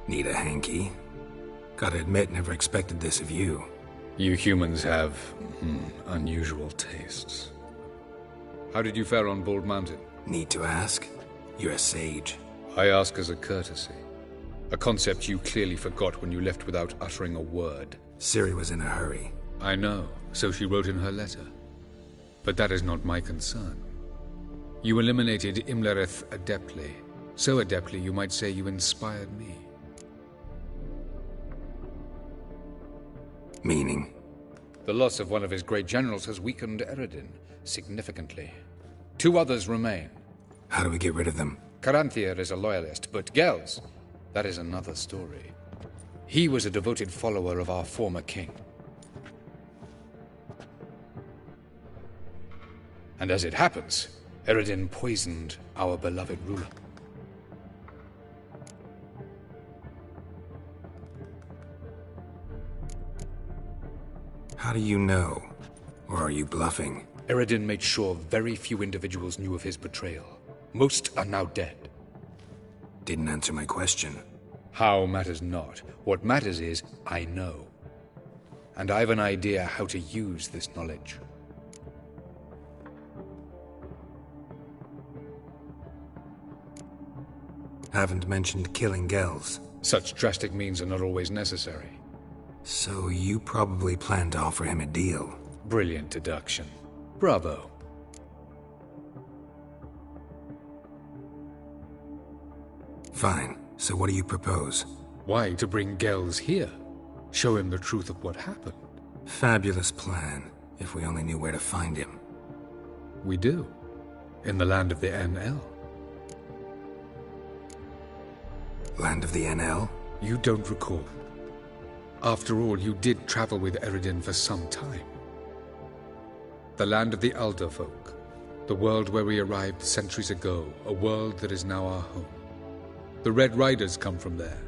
Need a hanky? Gotta admit, never expected this of you. You humans have, unusual tastes. How did you fare on Bald Mountain? Need to ask? You're a sage. I ask as a courtesy. A concept you clearly forgot when you left without uttering a word. Ciri was in a hurry. I know, so she wrote in her letter. But that is not my concern. You eliminated Imlerith adeptly. So adeptly you might say you inspired me. Meaning? The loss of one of his great generals has weakened Eredin significantly. 2 others remain. How do we get rid of them? Caranthir is a loyalist, but Gels, that is another story. He was a devoted follower of our former king. And as it happens, Eredin poisoned our beloved ruler. How do you know? Or are you bluffing? Eredin made sure very few individuals knew of his betrayal. Most are now dead. Didn't answer my question. How matters not. What matters is, I know. And I have an idea how to use this knowledge. Haven't mentioned killing Gels. Such drastic means are not always necessary. So you probably plan to offer him a deal. Brilliant deduction. Bravo. Fine. So what do you propose? Why, to bring Gels here. Show him the truth of what happened. Fabulous plan, if we only knew where to find him. We do. In the land of the NL. Land of the NL? You don't recall. After all, you did travel with Eredin for some time. The land of the Alderfolk. The world where we arrived centuries ago. A world that is now our home. The Red Riders come from there.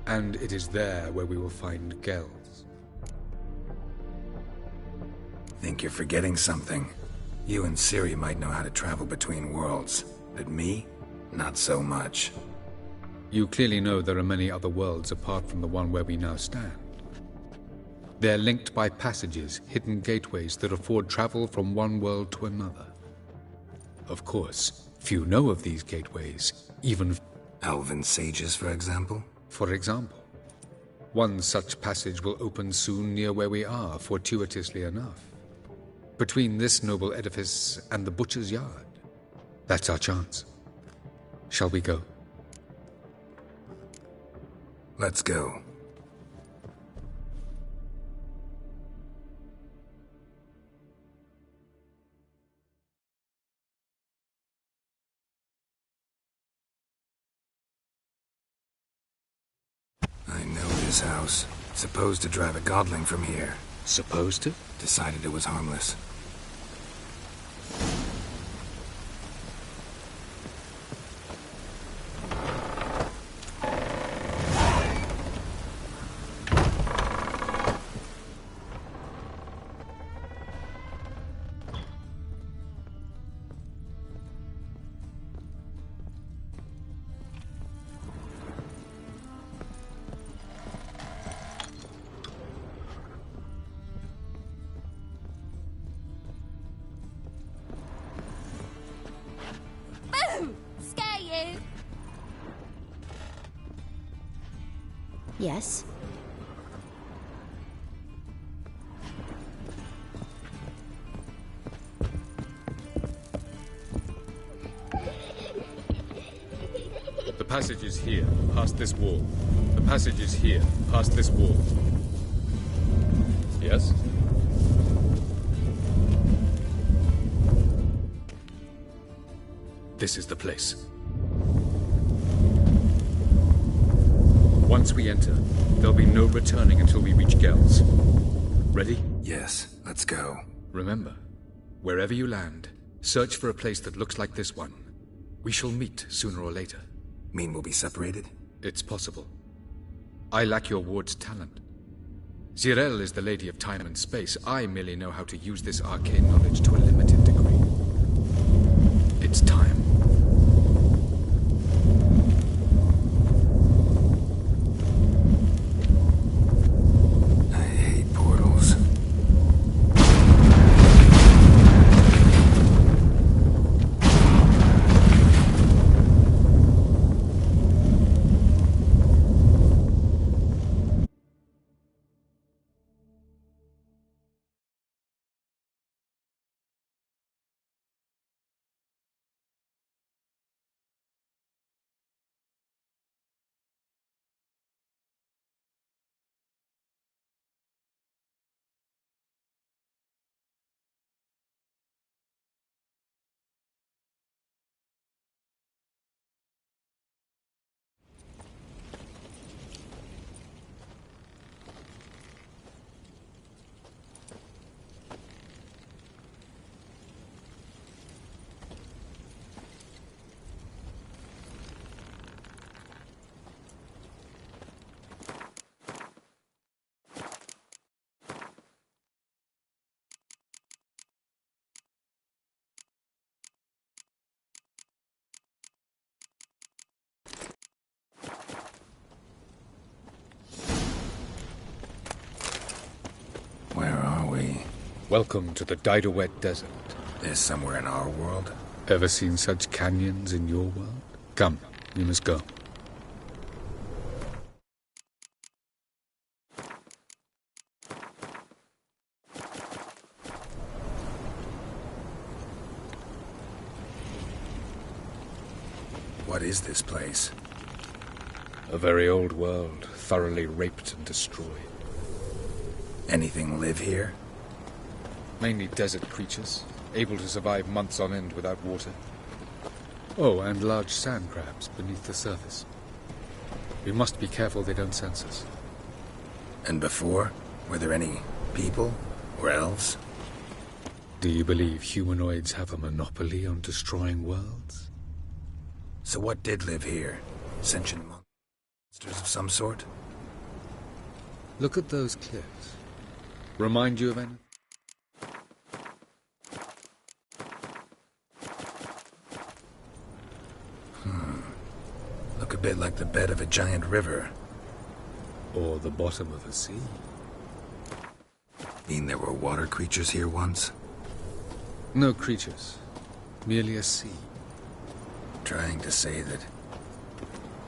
And it is there where we will find Gels. Think you're forgetting something. You and Ciri might know how to travel between worlds. But me? Not so much. You clearly know there are many other worlds apart from the one where we now stand. They're linked by passages, hidden gateways that afford travel from one world to another. Of course, few know of these gateways, even Elven sages, for example? For example. One such passage will open soon near where we are, fortuitously enough. Between this noble edifice and the butcher's yard. That's our chance. Shall we go? Let's go. I know this house. Supposed to drive a godling from here. Supposed to? Decided it was harmless. Yes? The passage is here, past this wall. The passage is here, past this wall. Yes? This is the place. Once we enter, there'll be no returning until we reach Gels. Ready? Yes, let's go. Remember, wherever you land, search for a place that looks like this one. We shall meet sooner or later. Mean we'll be separated? It's possible. I lack your ward's talent. Zirel is the lady of time and space. I merely know how to use this arcane knowledge to a limited degree. It's time. Welcome to the Daidaret Desert. This somewhere in our world? Ever seen such canyons in your world? Come, we must go. What is this place? A very old world, thoroughly raped and destroyed. Anything live here? Mainly desert creatures, able to survive months on end without water. Oh, and large sand crabs beneath the surface. We must be careful they don't sense us. And before? Were there any people? Or elves? Do you believe humanoids have a monopoly on destroying worlds? So what did live here? Sentient monsters of some sort? Look at those cliffs. Remind you of any? Look a bit like the bed of a giant river. Or the bottom of a sea? Mean there were water creatures here once? No creatures. Merely a sea. Trying to say that...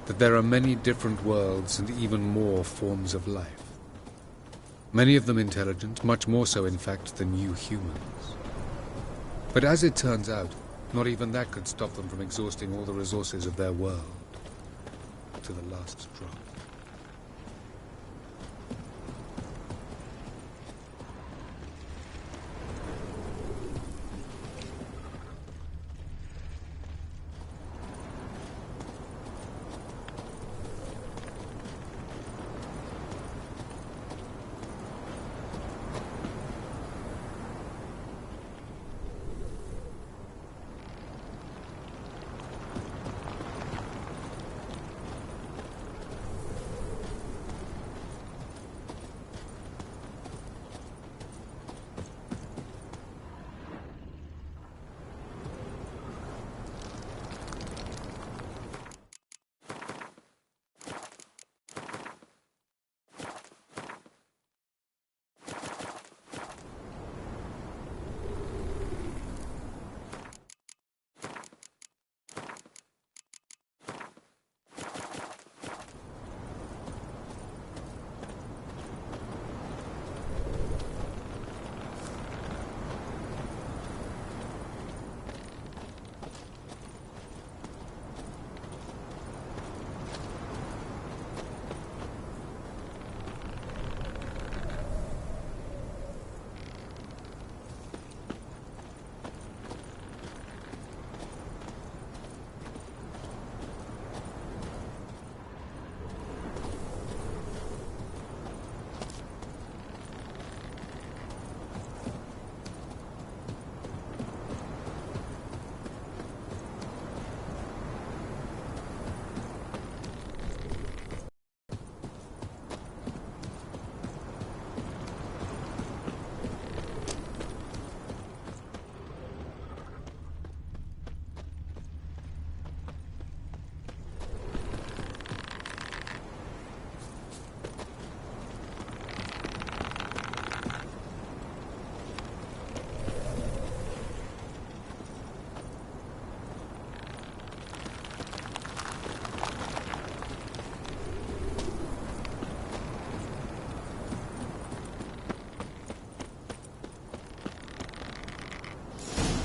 That there are many different worlds and even more forms of life. Many of them intelligent, much more so in fact than you humans. But as it turns out, not even that could stop them from exhausting all the resources of their world. To the last drop.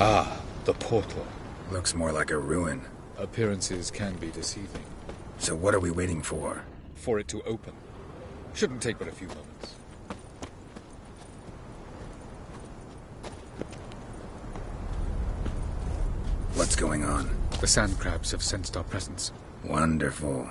Ah, the portal. Looks more like a ruin. Appearances can be deceiving. So what are we waiting for? For it to open. Shouldn't take but a few moments. What's going on? The sand crabs have sensed our presence. Wonderful.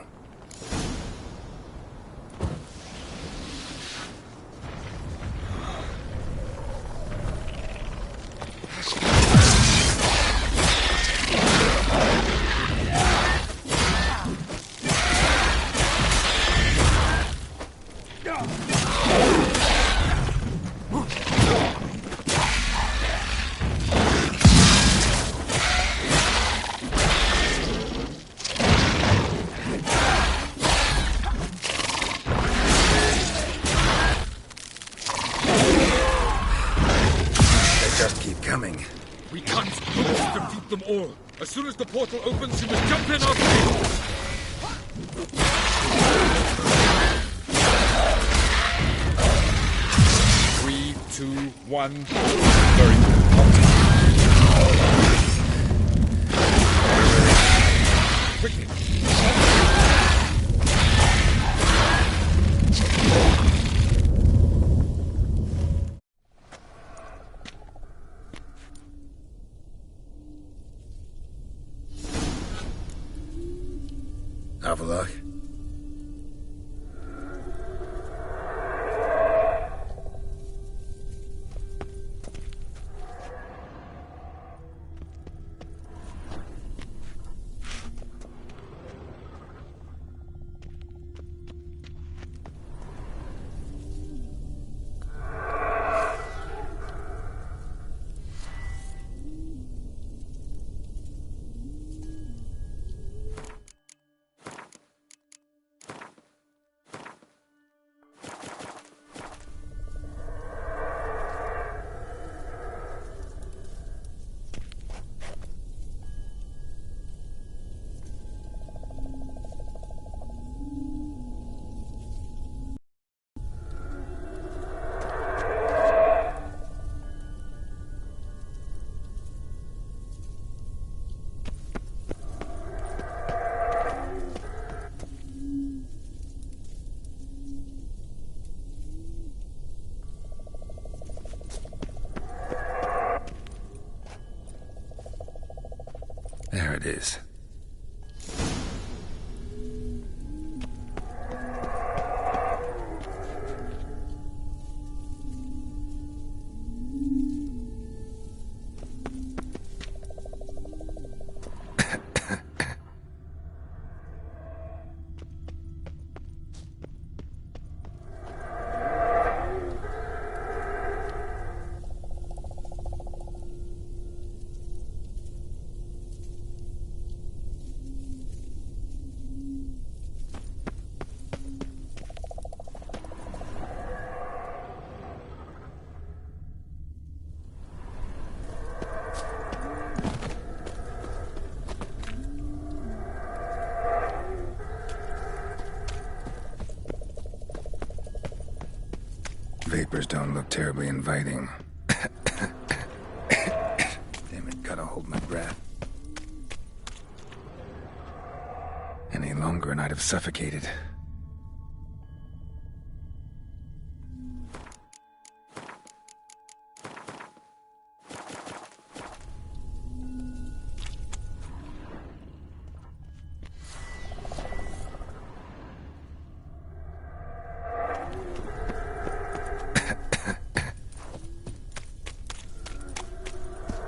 them all. As soon as the portal opens, you must jump in after me. 3, 2, 1. Very good. Quickly. Avallac'h? There it is. Vapors don't look terribly inviting. Damn it, gotta hold my breath. Any longer and I'd have suffocated.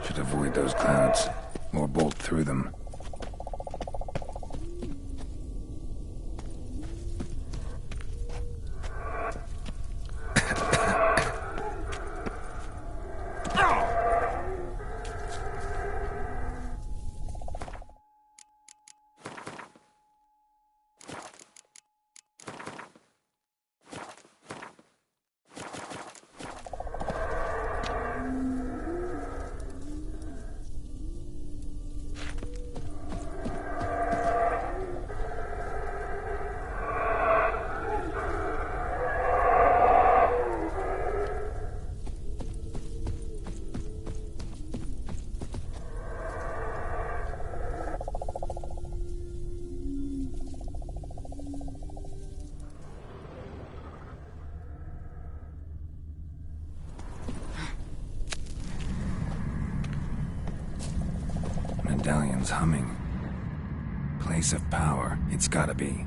Should avoid those clouds, or bolt through them. Medallion's humming. Place of power, it's gotta be.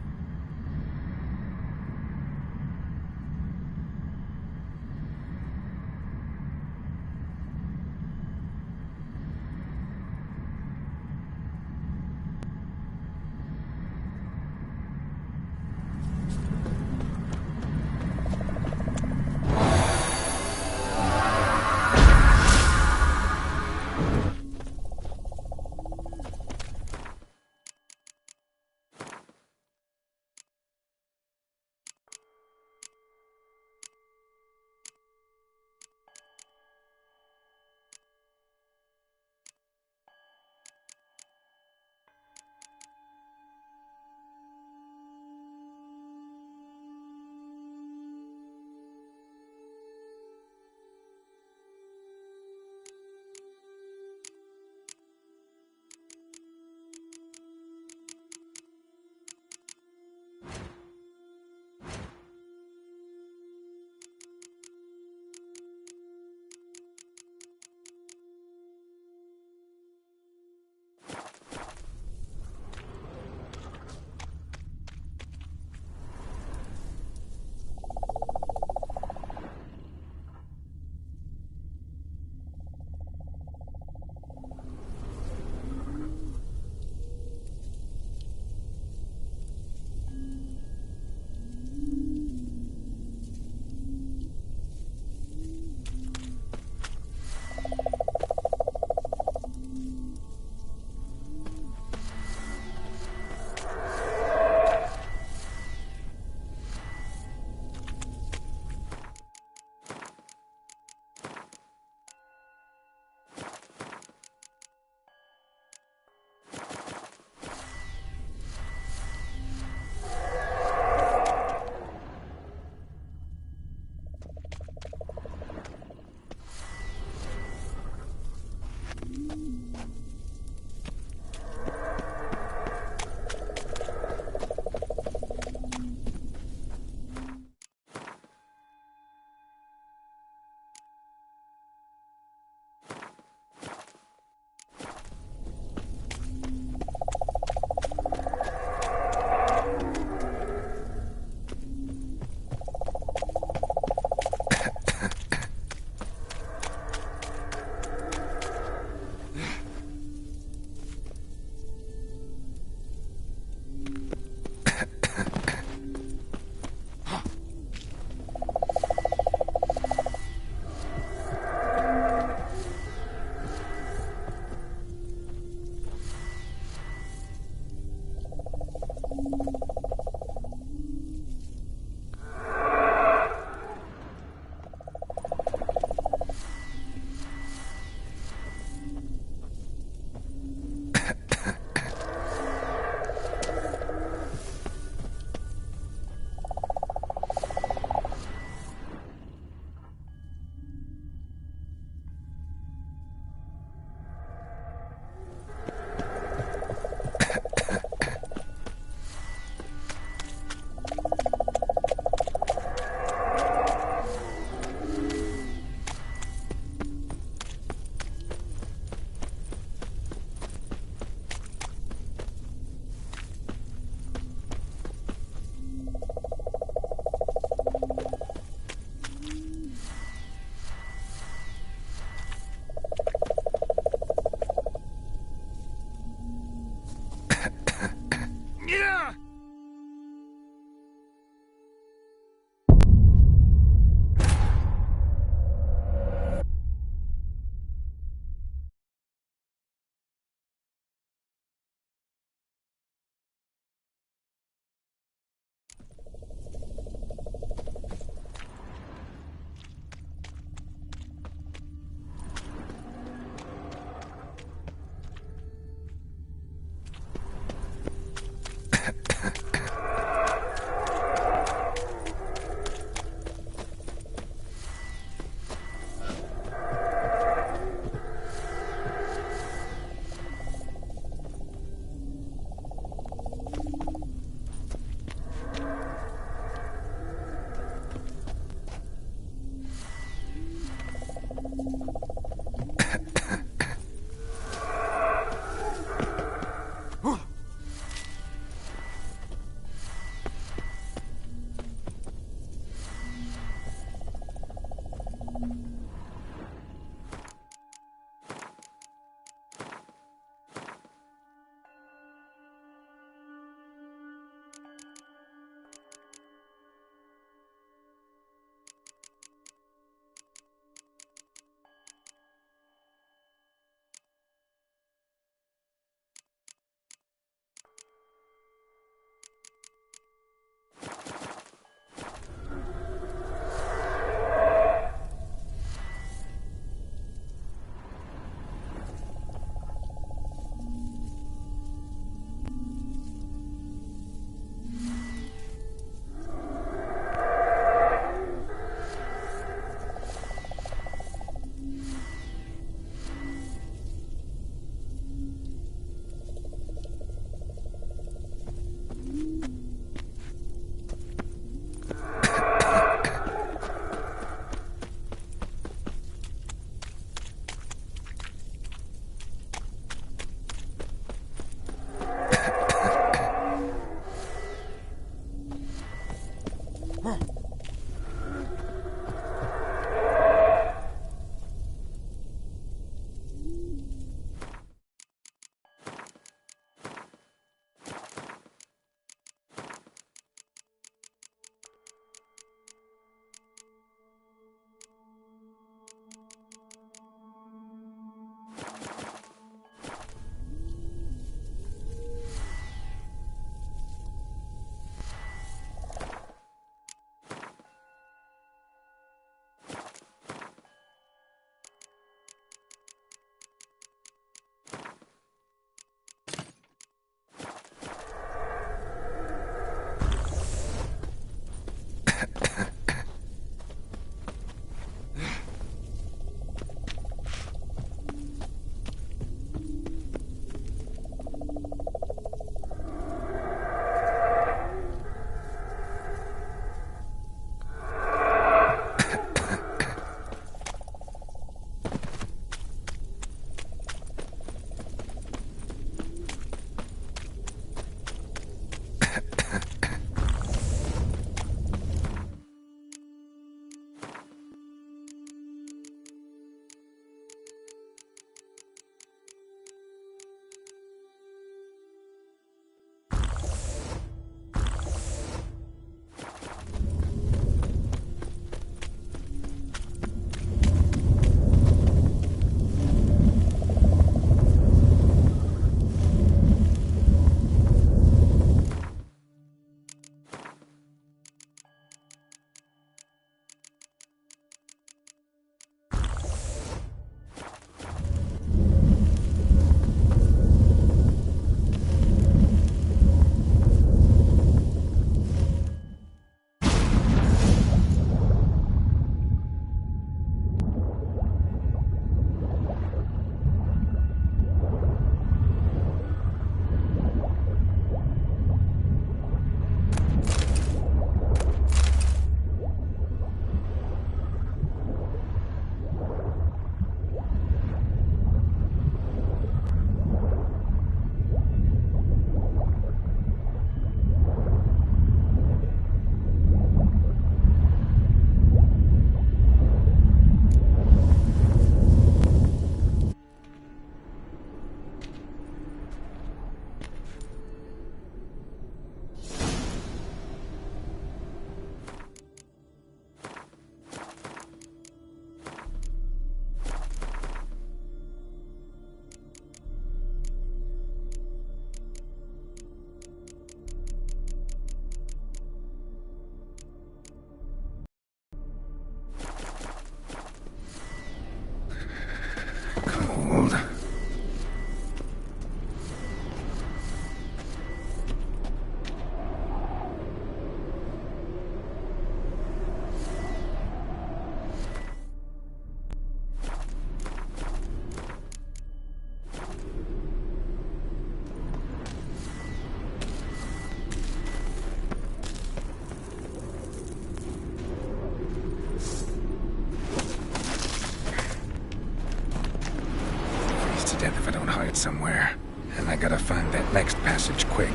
exit somewhere, and I gotta find that next passage quick.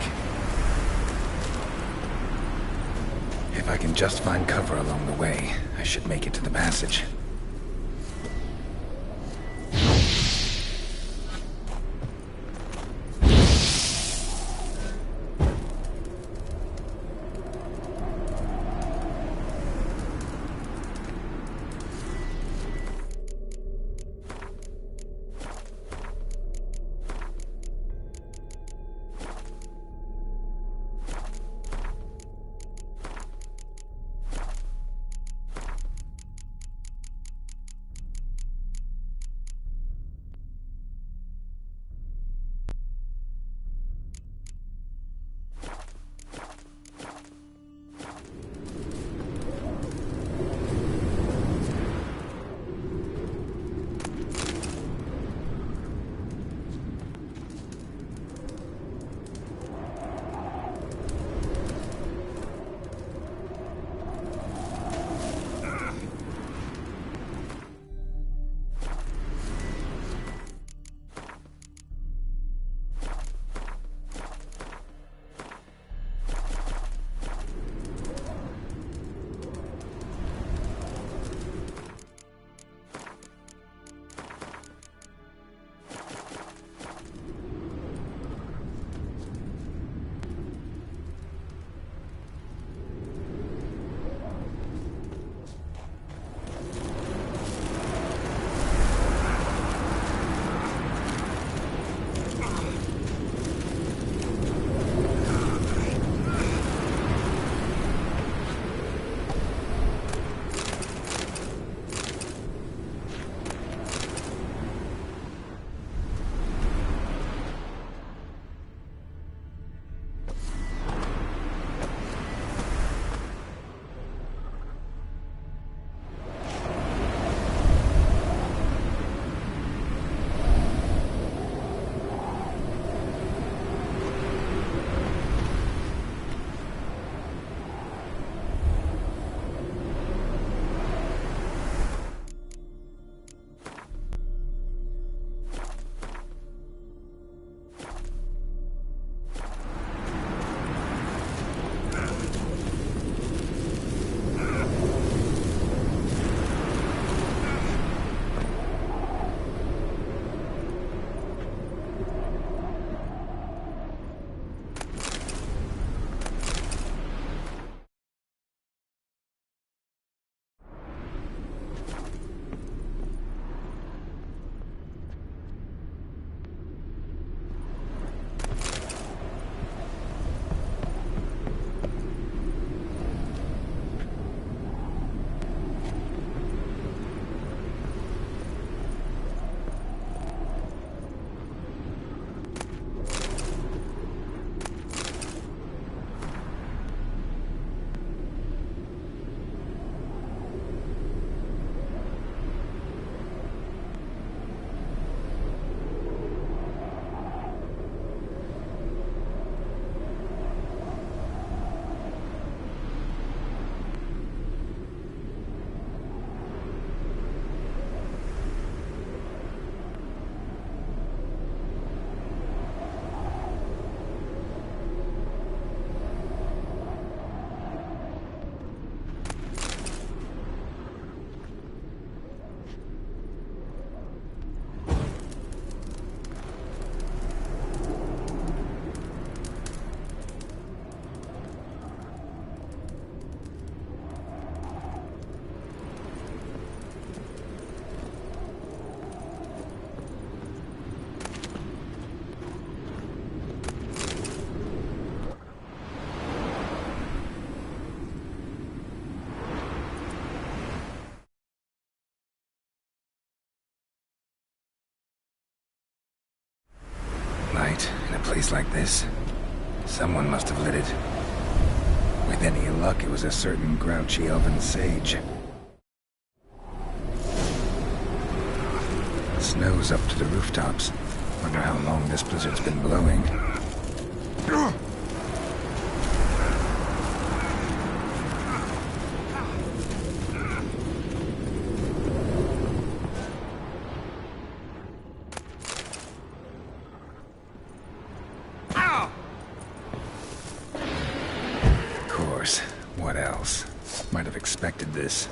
If I can just find cover along the way, I should make it to the passage. In a place like this, someone must have lit it. With any luck, it was a certain grouchy elven sage. Snow's up to the rooftops. Wonder how long this blizzard's been blowing. expected this.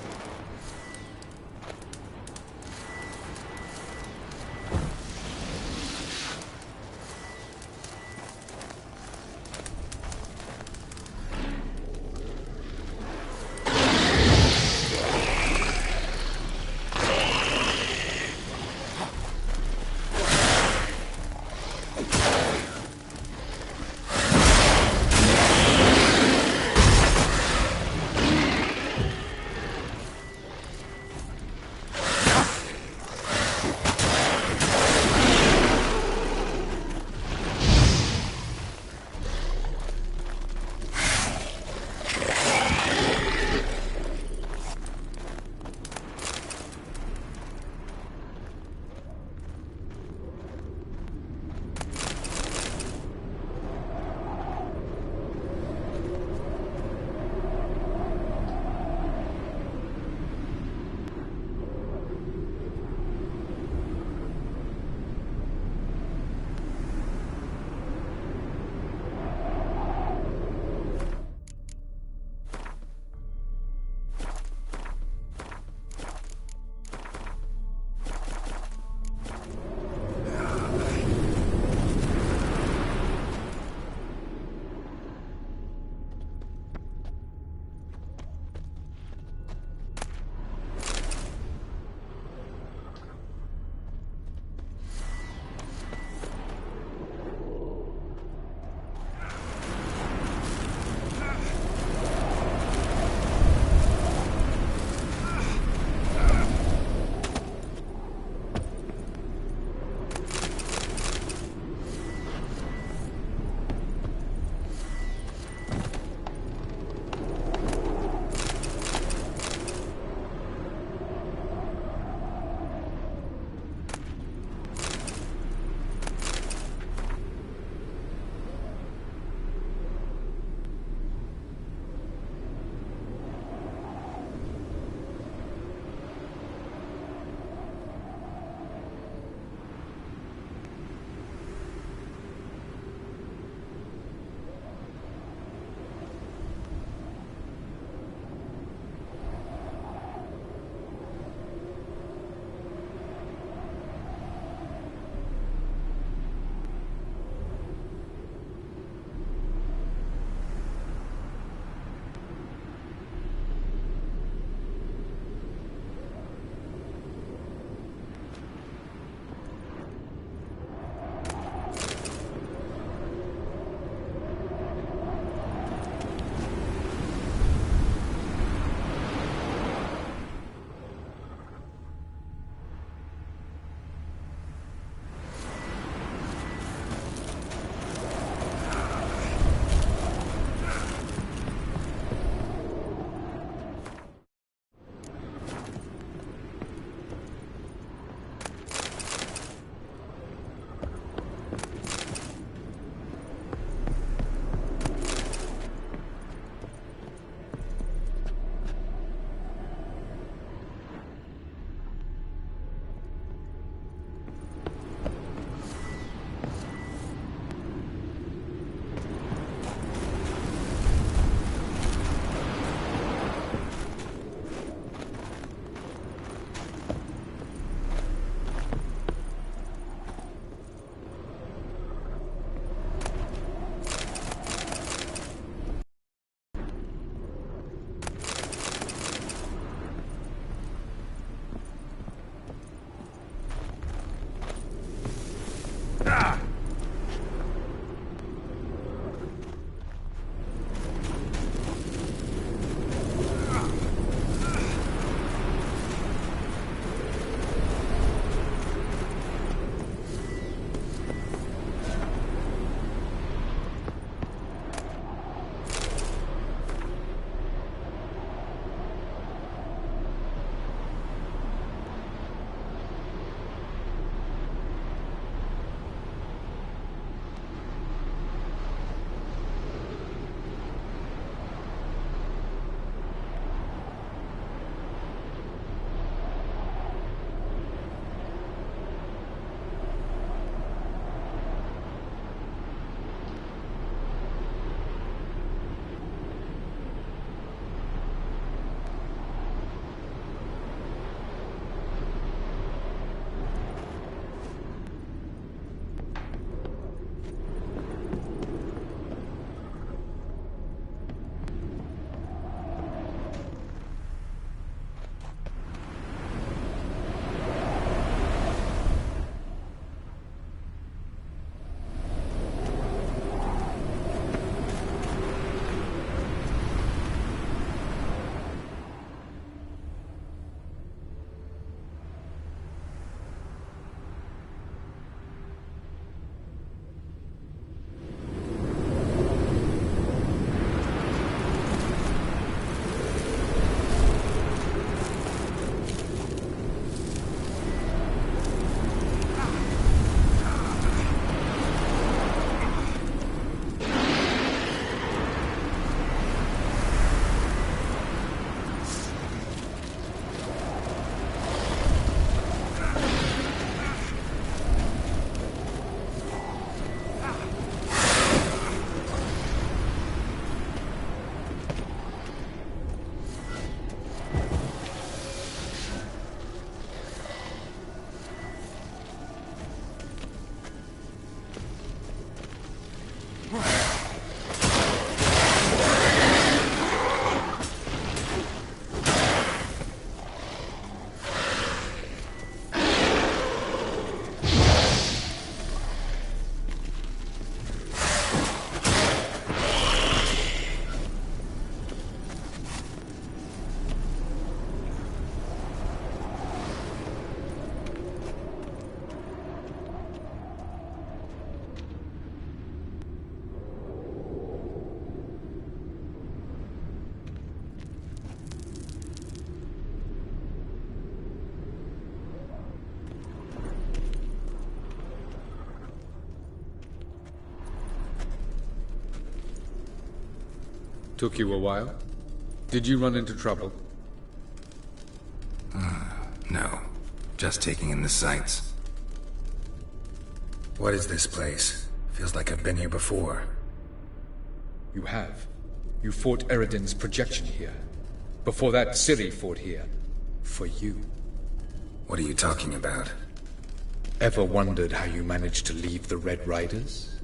Took you a while? Did you run into trouble? No. Just taking in the sights. What is this place? Feels like I've been here before. You have. You fought Eredin's projection here. Before that, Ciri fought here. For you. What are you talking about? Ever wondered how you managed to leave the Red Riders?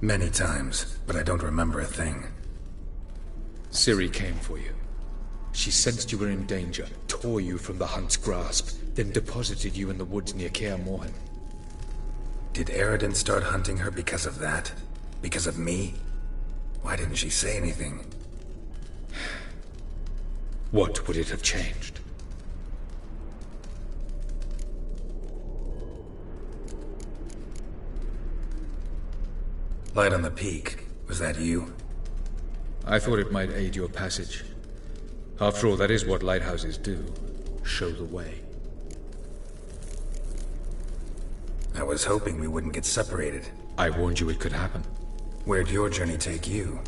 Many times, but I don't remember a thing. Ciri came for you. She sensed you were in danger, tore you from the Hunt's grasp, then deposited you in the woods near Kaer Morhen. Did Eredin start hunting her because of that? Because of me? Why didn't she say anything? What would it have changed? Light on the peak. Was that you? I thought it might aid your passage. After all, that is what lighthouses do. Show the way. I was hoping we wouldn't get separated. I warned you it could happen. Where'd your journey take you?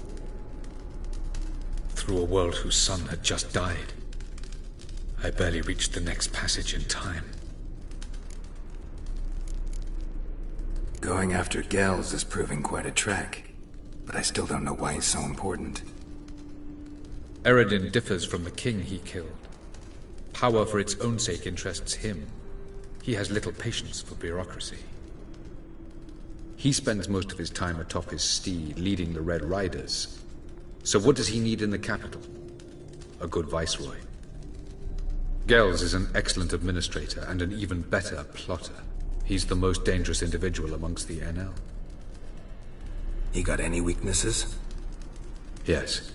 Through a world whose sun had just died. I barely reached the next passage in time. Going after Gels is proving quite a trek, but I still don't know why he's so important. Eredin differs from the king he killed. Power for its own sake interests him. He has little patience for bureaucracy. He spends most of his time atop his steed, leading the Red Riders. So what does he need in the capital? A good viceroy. Gels is an excellent administrator and an even better plotter. He's the most dangerous individual amongst the NL. He got any weaknesses? Yes.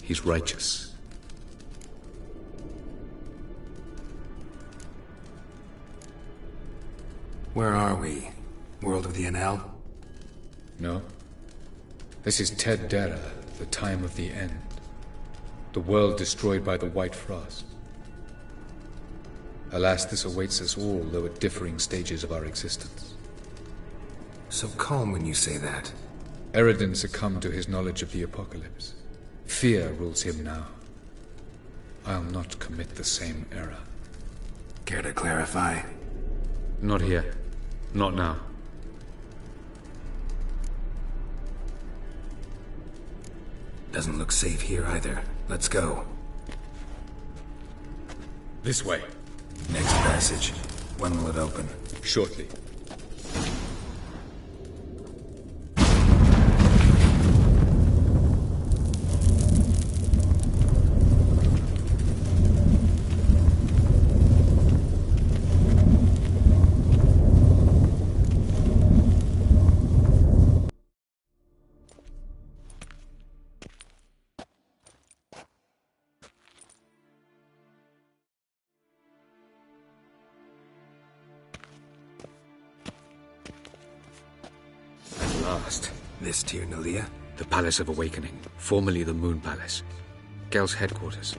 He's righteous. Where are we? World of the NL? No. This is Ted Dara, the time of the end. The world destroyed by the White Frost. Alas, this awaits us all, though at differing stages of our existence. So calm when you say that. Eredin succumbed to his knowledge of the apocalypse. Fear rules him now. I'll not commit the same error. Care to clarify? Not here. Not now. Doesn't look safe here either. Let's go. This way. Next passage. When will it open? Shortly. Last. This Tyr Nalia? The Palace of Awakening, formerly the Moon Palace. Gel's headquarters.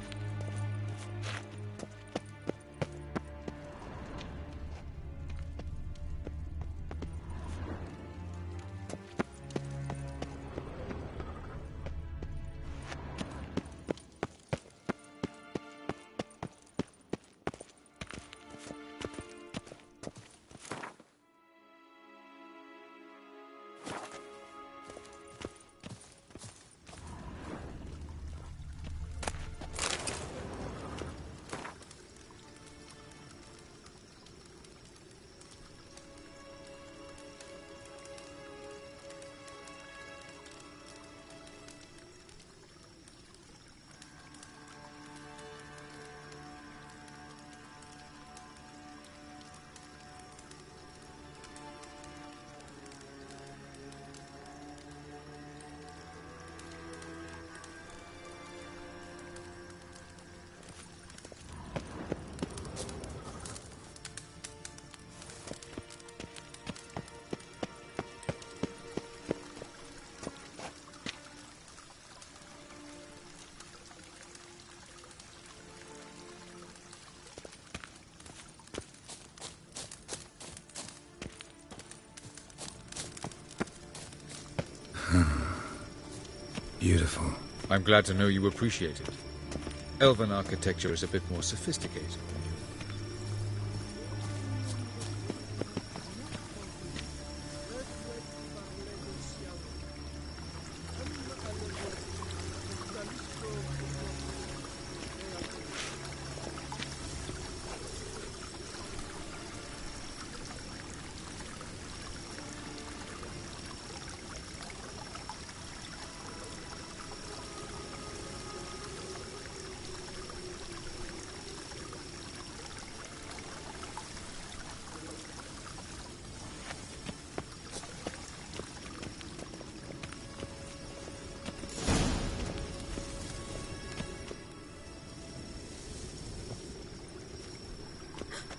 Beautiful. I'm glad to know you appreciate it. Elven architecture is a bit more sophisticated.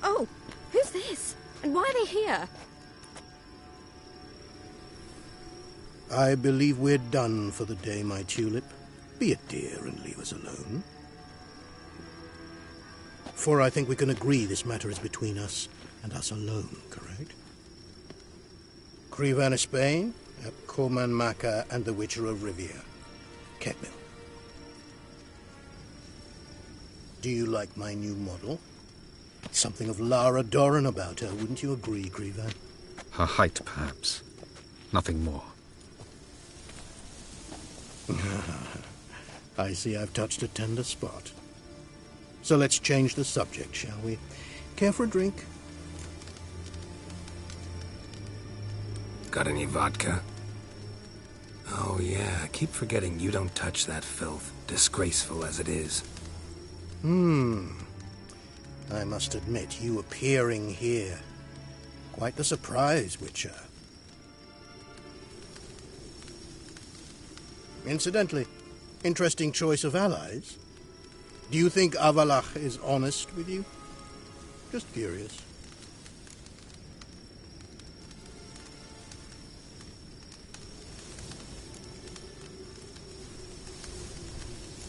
Oh, who's this? And why are they here? I believe we're done for the day, my tulip. Be a dear and leave us alone. For I think we can agree this matter is between us and us alone, correct? Crevan of Spain, Coman Maca, and the Witcher of Rivia. Ketmil. Do you like my new model? Something of Lara Doran about her, wouldn't you agree, Crevan? Her height, perhaps. Nothing more. I see I've touched a tender spot. So let's change the subject, shall we? Care for a drink? Got any vodka? Oh yeah, I keep forgetting you don't touch that filth, disgraceful as it is. I must admit, you appearing here. Quite the surprise, Witcher. Incidentally, interesting choice of allies. Do you think Avalach is honest with you? Just curious.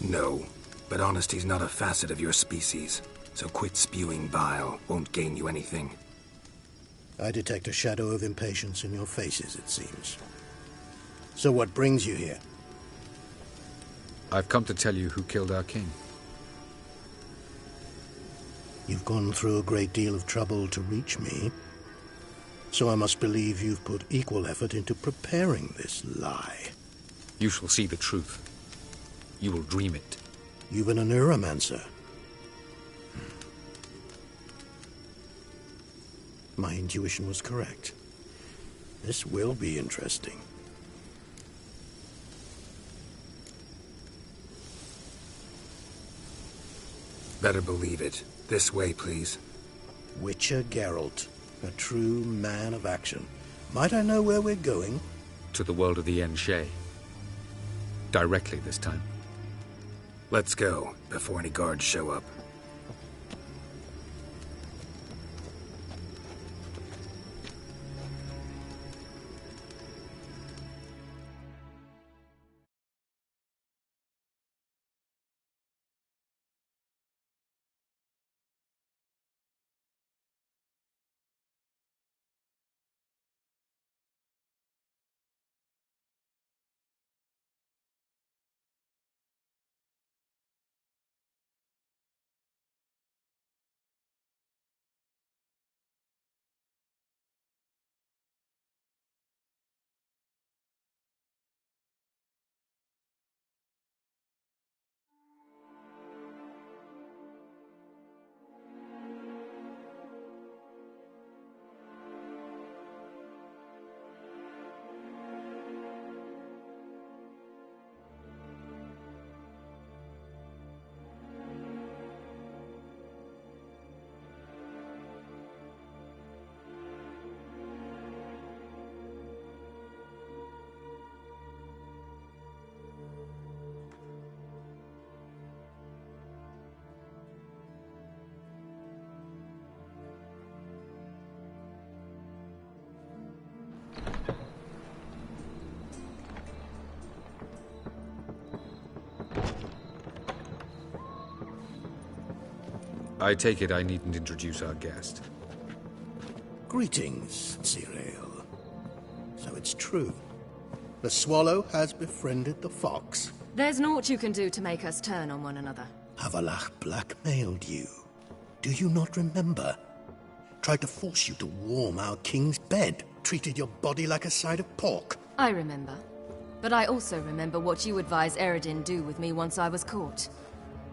No, but honesty's not a facet of your species. So quit spewing bile. Won't gain you anything. I detect a shadow of impatience in your faces, it seems. So what brings you here? I've come to tell you who killed our king. You've gone through a great deal of trouble to reach me. So I must believe you've put equal effort into preparing this lie. You shall see the truth. You will dream it. You've been a neuromancer. My intuition was correct. This will be interesting. Better believe it. This way, please. Witcher Geralt, a true man of action. Might I know where we're going? To the world of the Enshe. Directly this time. Let's go, before any guards show up. I take it I needn't introduce our guest. Greetings, Cyril. So it's true. The swallow has befriended the fox. There's naught you can do to make us turn on one another. Avallac'h blackmailed you. Do you not remember? Tried to force you to warm our king's bed. Treated your body like a side of pork. I remember. But I also remember what you advised Eredin do with me once I was caught.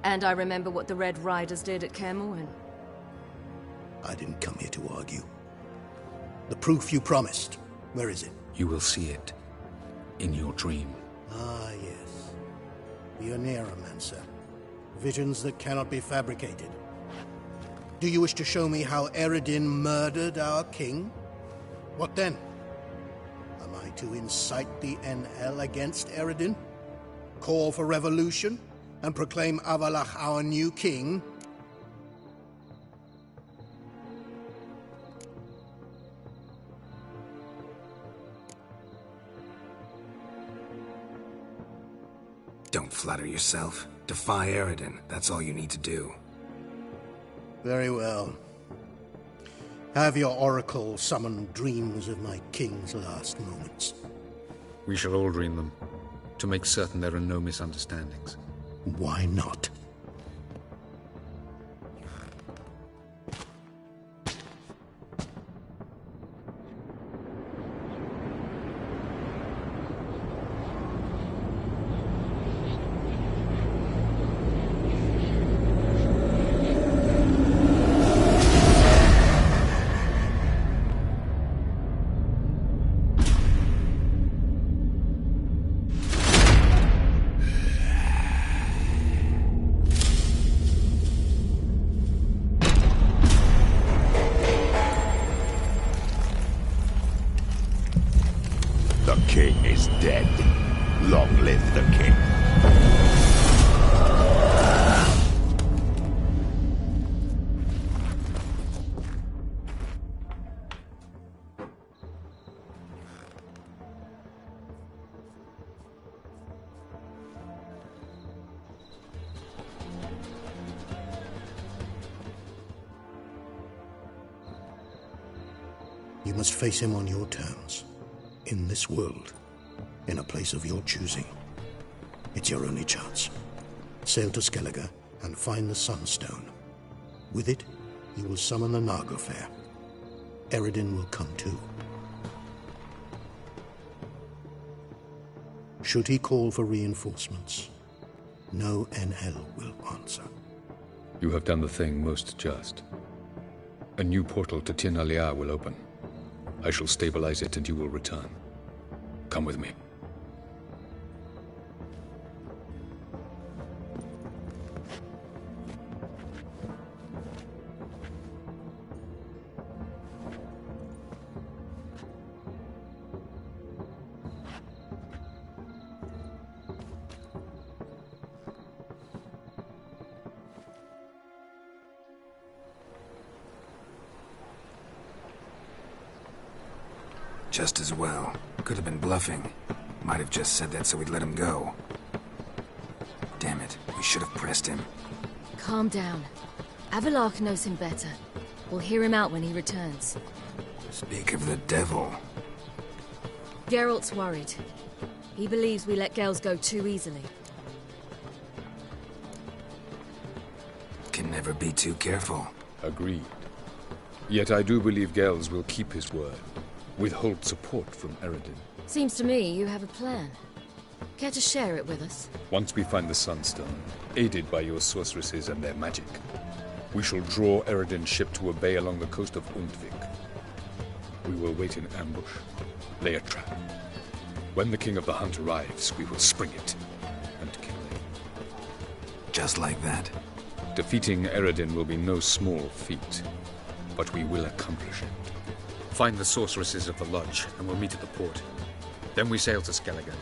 And I remember what the Red Riders did at Kaer Morhen. I didn't come here to argue. The proof you promised, where is it? You will see it. In your dream. Ah, yes. The Oneiromancer. Visions that cannot be fabricated. Do you wish to show me how Eredin murdered our king? What then? Am I to incite the NL against Eredin? Call for revolution? And proclaim Avallac'h our new king? Don't flatter yourself. Defy Eredin. That's all you need to do. Very well. Have your oracle summon dreams of my king's last moments. We shall all dream them, to make certain there are no misunderstandings. Why not? The king is dead. Long live the king. You must face him on your terms. In this world, in a place of your choosing. It's your only chance. Sail to Skellige and find the Sunstone. With it, you will summon the Naglfar. Eredin will come too. Should he call for reinforcements, no NL will answer. You have done the thing most just. A new portal to Tir na Liar will open. I shall stabilize it and you will return. Come with me. Just as well. Could have been bluffing. Might have just said that so we'd let him go. Damn it, we should have pressed him. Calm down. Avallac'h knows him better. We'll hear him out when he returns. Speak of the devil. Geralt's worried. He believes we let Gels go too easily. Can never be too careful. Agreed. Yet I do believe Gels will keep his word. Withhold support from Eredin. Seems to me you have a plan. Care to share it with us? Once we find the Sunstone, aided by your sorceresses and their magic, we shall draw Eredin's ship to a bay along the coast of Undvik. We will wait in ambush, lay a trap. When the King of the Hunt arrives, we will spring it and kill him. Just like that. Defeating Eredin will be no small feat, but we will accomplish it. Find the sorceresses of the lodge, and we'll meet at the port. Then we sail to Skellige.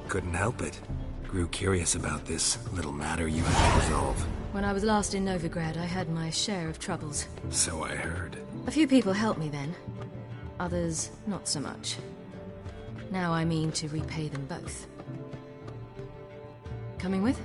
Couldn't help it. Grew curious about this little matter you had to resolve. When I was last in Novigrad, I had my share of troubles. So I heard. A few people helped me then. Others, not so much. Now I mean to repay them both. Coming with?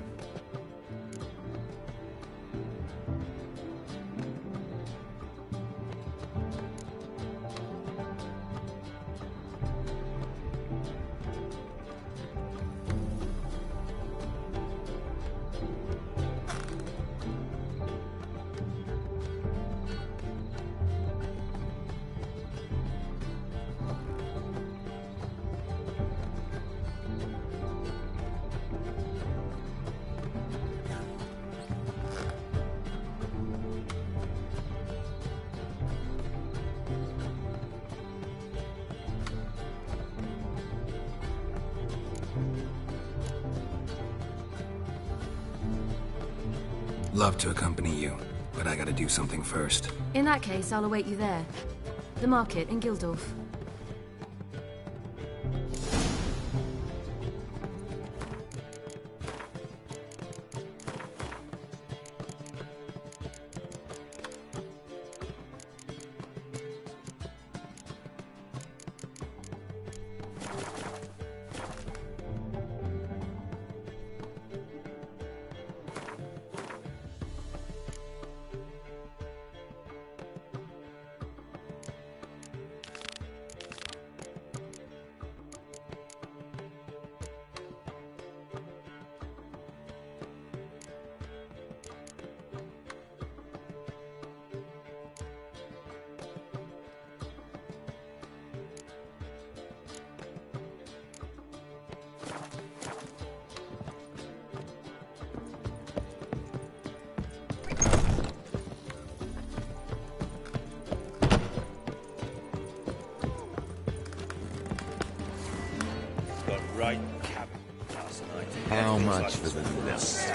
Love to accompany you, but I gotta do something first. In that case, I'll await you there. The market in Gildorf. Right cabin last night. How much for the nest? I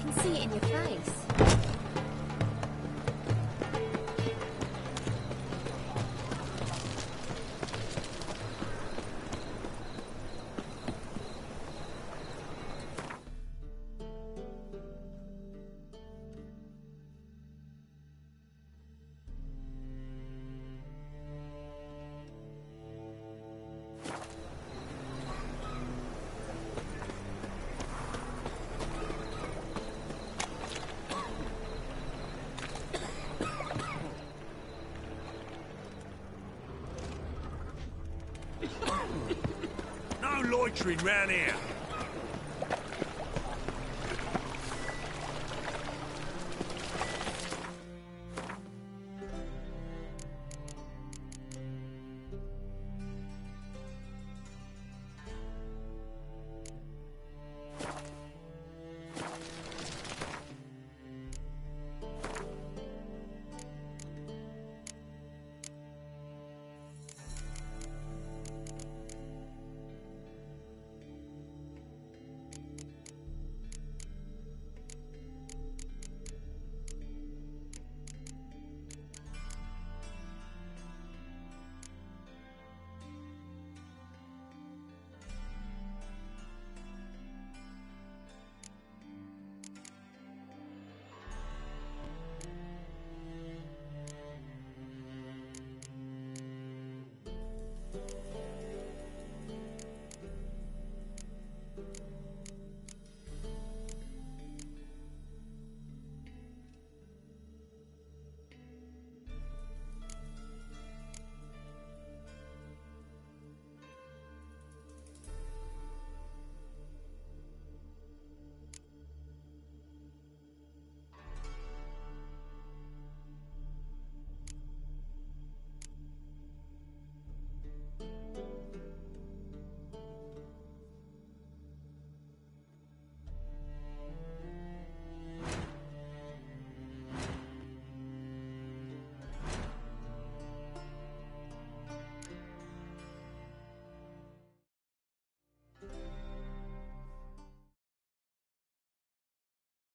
can see it in your face. No loitering round here.